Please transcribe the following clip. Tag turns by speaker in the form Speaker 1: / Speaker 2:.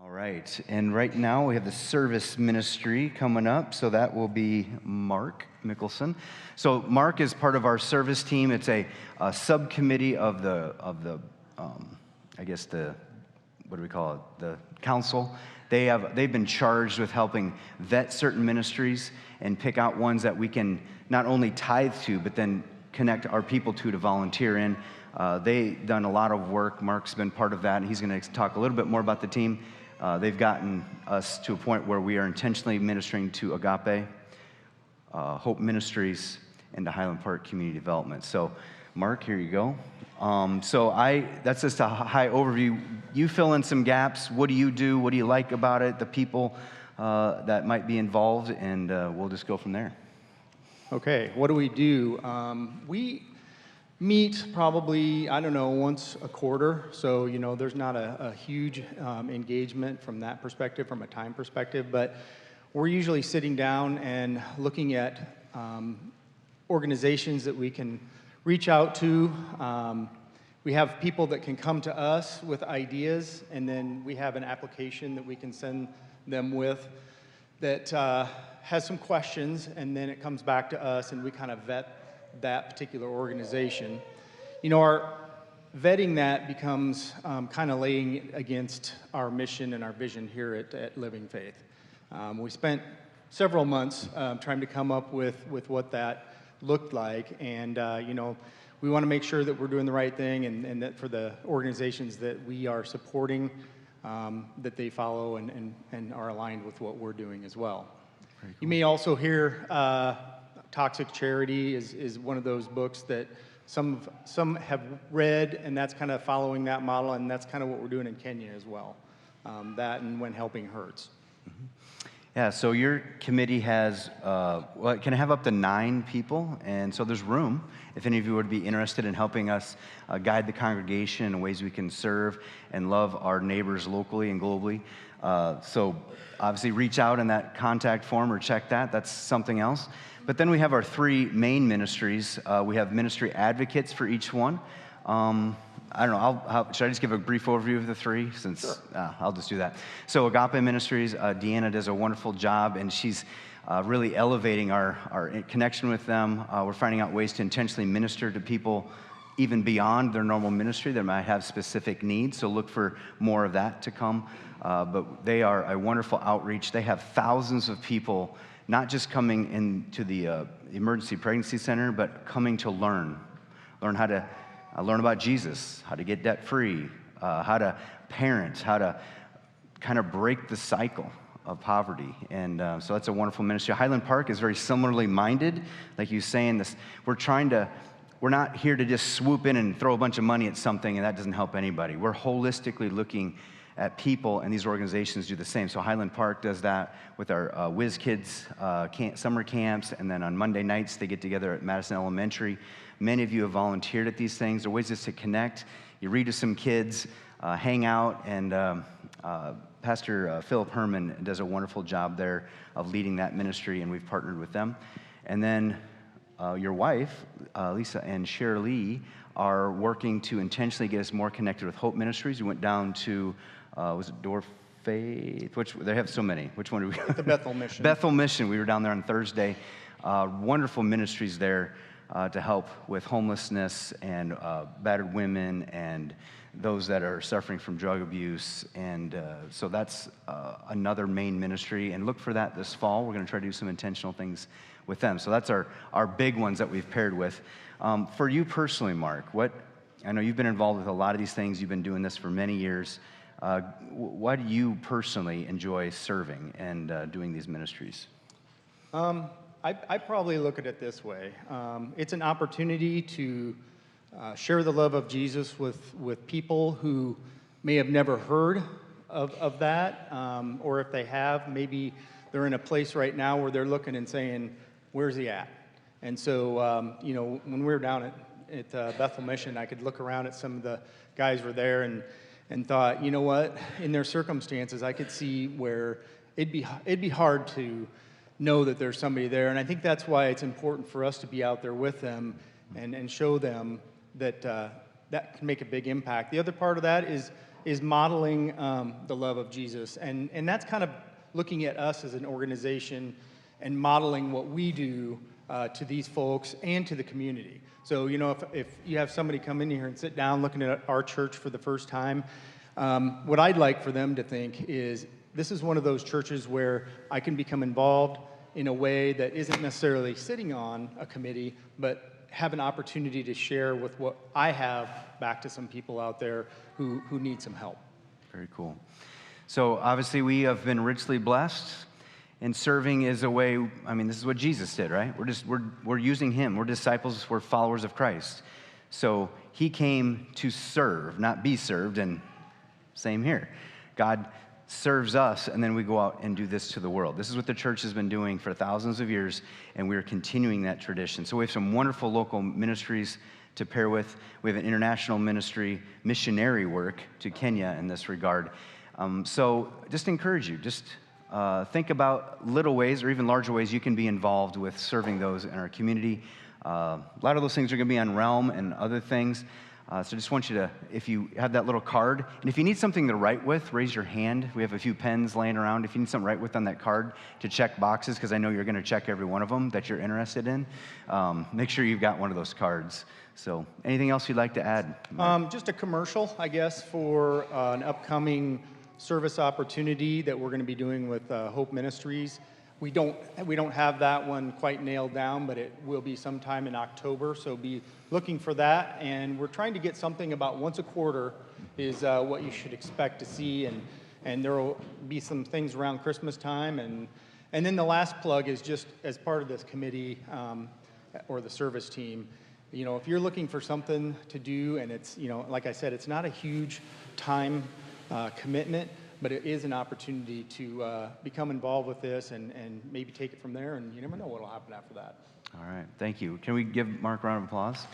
Speaker 1: All right, and right now we have the service ministry coming up, so that will be Mark Mickelson. So Mark is part of our service team. It's a subcommittee of the I guess the, what do we call it, the council. They've been charged with helping vet certain ministries and pick out ones that we can not only tithe to, but then connect our people to volunteer in. They've done a lot of work. Mark's been part of that, and he's going to talk a little bit more about the team. They've gotten us to a point where we are intentionally ministering to Agape, Hope Ministries, and to Highland Park Community Development. So, Mark, here you go. That's just a high overview. You fill in some gaps. What do you do? What do you like about it? The people that might be involved, and we'll just go from there.
Speaker 2: Okay, what do? We meet probably, I don't know, once a quarter. So, there's not a huge engagement from that perspective, from a time perspective, but we're usually sitting down and looking at organizations that we can reach out to. We have people that can come to us with ideas, and then we have an application that we can send them with that has some questions, and then it comes back to us, and we kind of vet that particular organization. Our vetting that becomes kind of laying against our mission and our vision here at Living Faith. We spent several months trying to come up with what that looked like, and we want to make sure that we're doing the right thing, and that for the organizations that we are supporting, that they follow and are aligned with what we're doing as well. Cool. You may also hear Toxic Charity is one of those books that some have read, and that's kind of following that model, and that's kind of what we're doing in Kenya as well. That and When Helping Hurts. Mm-hmm.
Speaker 1: Yeah, so your committee has, it can have up to 9 people, and so there's room if any of you would be interested in helping us guide the congregation in ways we can serve and love our neighbors locally and globally. So obviously reach out in that contact form or check that. That's something else. But then we have our 3 main ministries. We have ministry advocates for each one. I don't know, should I just give a brief overview of the 3? Sure. I'll just do that. So Agape Ministries, Deanna does a wonderful job, and she's really elevating our connection with them. We're finding out ways to intentionally minister to people even beyond their normal ministry that might have specific needs, so look for more of that to come. But they are a wonderful outreach. They have thousands of people not just coming into the emergency pregnancy center, but coming to learn how to learn about Jesus, how to get debt-free, how to parent, how to kind of break the cycle of poverty. And so that's a wonderful ministry. Highland Park is very similarly minded. Like you saying this, we're not here to just swoop in and throw a bunch of money at something, and that doesn't help anybody. We're holistically looking at people, and these organizations do the same. So Highland Park does that with our Whiz Kids summer camps, and then on Monday nights they get together at Madison Elementary. Many of you have volunteered at these things. There are ways just to connect. You read to some kids, hang out, and Pastor Philip Herman does a wonderful job there of leading that ministry, and we've partnered with them. And then your wife, Lisa and Shirley, are working to intentionally get us more connected with Hope Ministries. We went down to, was it Door Faith? They have so many. Which one are we?
Speaker 2: The Bethel Mission.
Speaker 1: Bethel Mission. We were down there on Thursday. Wonderful ministries there to help with homelessness and battered women and those that are suffering from drug abuse. And so that's another main ministry. And look for that this fall. We're going to try to do some intentional things with them. So that's our big ones that we've paired with. For you personally, Mark, I know you've been involved with a lot of these things. You've been doing this for many years. Why do you personally enjoy serving and doing these ministries?
Speaker 2: I probably look at it this way. It's an opportunity to share the love of Jesus with people who may have never heard of that, or if they have, maybe they're in a place right now where they're looking and saying, where's he at? And so, when we were down at Bethel Mission, I could look around at some of the guys were there and thought, you know what, in their circumstances, I could see where it'd be hard to know that there's somebody there. And I think that's why it's important for us to be out there with them and show them that that can make a big impact. The other part of that is is modeling the love of Jesus. And that's kind of looking at us as an organization and modeling what we do to these folks and to the community. So, you know, if you have somebody come in here and sit down looking at our church for the first time, what I'd like for them to think is, this is one of those churches where I can become involved in a way that isn't necessarily sitting on a committee, but have an opportunity to share with what I have back to some people out there who need some help.
Speaker 1: Very cool. So obviously we have been richly blessed, and serving is a way, I mean, this is what Jesus did, right? We're using him. We're disciples, we're followers of Christ. So he came to serve, not be served, and same here. God serves us, and then we go out and do this to the world. This is what the church has been doing for thousands of years, and we're continuing that tradition. So we have some wonderful local ministries to pair with. We have an international ministry, missionary work to Kenya in this regard. So just encourage you, just think about little ways or even larger ways you can be involved with serving those in our community. A lot of those things are going to be on Realm and other things. So just want you to, if you have that little card, and if you need something to write with, raise your hand. We have a few pens laying around. If you need something to write with on that card to check boxes, because I know you're going to check every one of them that you're interested in, make sure you've got one of those cards. So anything else you'd like to add?
Speaker 2: Just a commercial, I guess, for an upcoming service opportunity that we're going to be doing with Hope Ministries. We don't have that one quite nailed down, but it will be sometime in October, so be looking for that. And we're trying to get something about once a quarter is what you should expect to see, and there will be some things around Christmas time. And then the last plug is just as part of this committee or the service team, you know, if you're looking for something to do, and it's, you know, like I said, it's not a huge time commitment, but it is an opportunity to become involved with this and maybe take it from there, and you never know what will happen after that.
Speaker 1: All right, thank you. Can we give Mark a round of applause?